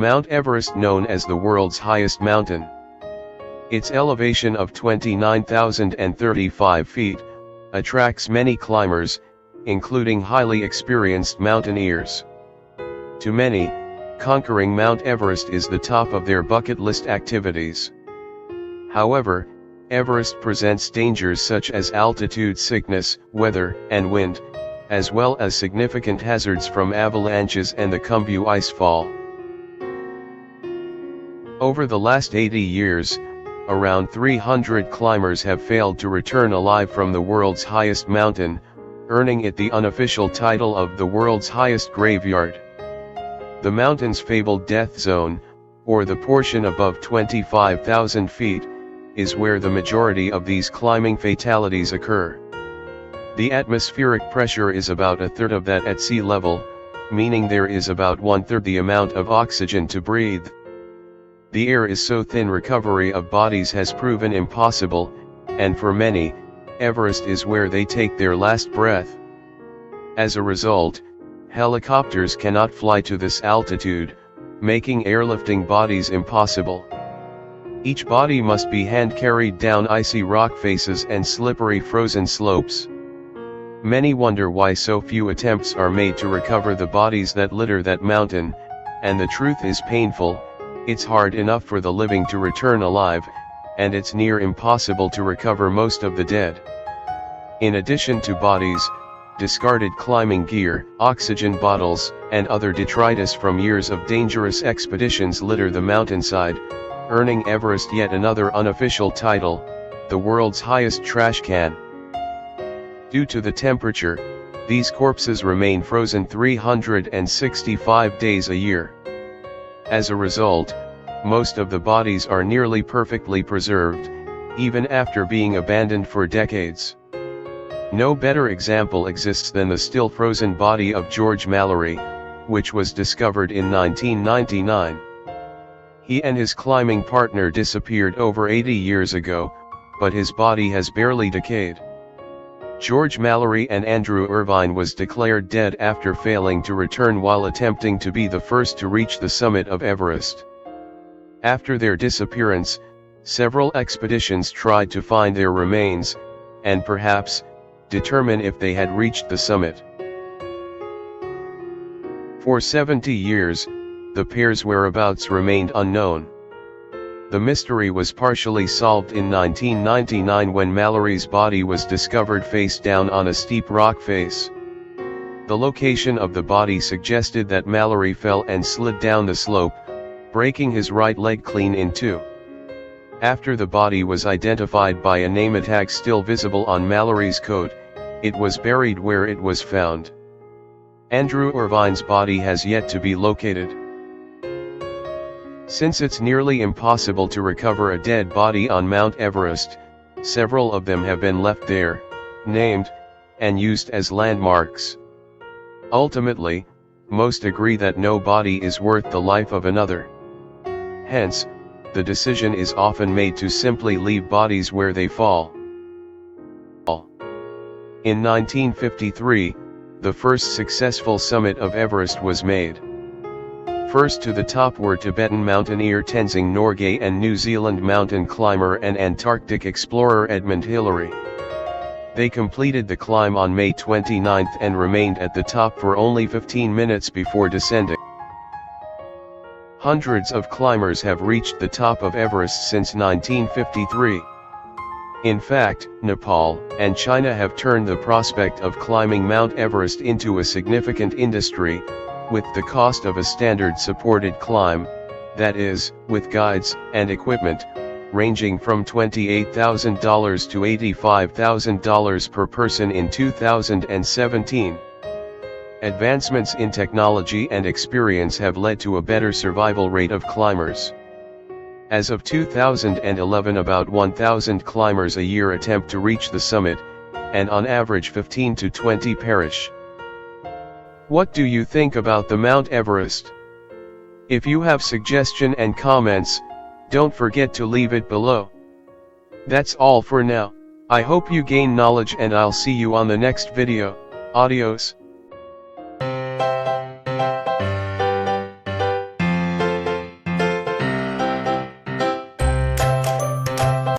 Mount Everest, known as the world's highest mountain. Its elevation of 29,035 feet, attracts many climbers, including highly experienced mountaineers. To many, conquering Mount Everest is the top of their bucket list activities. However, Everest presents dangers such as altitude sickness, weather, and wind, as well as significant hazards from avalanches and the Khumbu Icefall. Over the last 80 years, around 300 climbers have failed to return alive from the world's highest mountain, earning it the unofficial title of the world's highest graveyard. The mountain's fabled death zone, or the portion above 25,000 feet, is where the majority of these climbing fatalities occur. The atmospheric pressure is about a third of that at sea level, meaning there is about one-third the amount of oxygen to breathe. The air is so thin recovery of bodies has proven impossible, and for many, Everest is where they take their last breath. As a result, helicopters cannot fly to this altitude, making airlifting bodies impossible. Each body must be hand-carried down icy rock faces and slippery frozen slopes. Many wonder why so few attempts are made to recover the bodies that litter that mountain, and the truth is painful. It's hard enough for the living to return alive, and it's near impossible to recover most of the dead. In addition to bodies, discarded climbing gear, oxygen bottles, and other detritus from years of dangerous expeditions litter the mountainside, earning Everest yet another unofficial title, the world's highest trash can. Due to the temperature, these corpses remain frozen 365 days a year. As a result, most of the bodies are nearly perfectly preserved, even after being abandoned for decades. No better example exists than the still frozen body of George Mallory, which was discovered in 1999. He and his climbing partner disappeared over 80 years ago, but his body has barely decayed. George Mallory and Andrew Irvine was declared dead after failing to return while attempting to be the first to reach the summit of Everest. After their disappearance, several expeditions tried to find their remains, and perhaps, determine if they had reached the summit. For 70 years, the pair's whereabouts remained unknown. The mystery was partially solved in 1999 when Mallory's body was discovered face down on a steep rock face. The location of the body suggested that Mallory fell and slid down the slope, breaking his right leg clean in two. After the body was identified by a name tag still visible on Mallory's coat, it was buried where it was found. Andrew Irvine's body has yet to be located. Since it's nearly impossible to recover a dead body on Mount Everest, several of them have been left there, named, and used as landmarks. Ultimately, most agree that no body is worth the life of another. Hence, the decision is often made to simply leave bodies where they fall. In 1953, the first successful summit of Everest was made. First to the top were Tibetan mountaineer Tenzing Norgay and New Zealand mountain climber and Antarctic explorer Edmund Hillary. They completed the climb on May 29 and remained at the top for only 15 minutes before descending. Hundreds of climbers have reached the top of Everest since 1953. In fact, Nepal and China have turned the prospect of climbing Mount Everest into a significant industry, with the cost of a standard supported climb, that is, with guides and equipment, ranging from $28,000 to $85,000 per person in 2017. Advancements in technology and experience have led to a better survival rate of climbers. As of 2011, about 1,000 climbers a year attempt to reach the summit, and on average 15 to 20 perish. What do you think about the Mount Everest? If you have suggestion and comments, don't forget to leave it below. That's all for now. I hope you gain knowledge and I'll see you on the next video. Adios.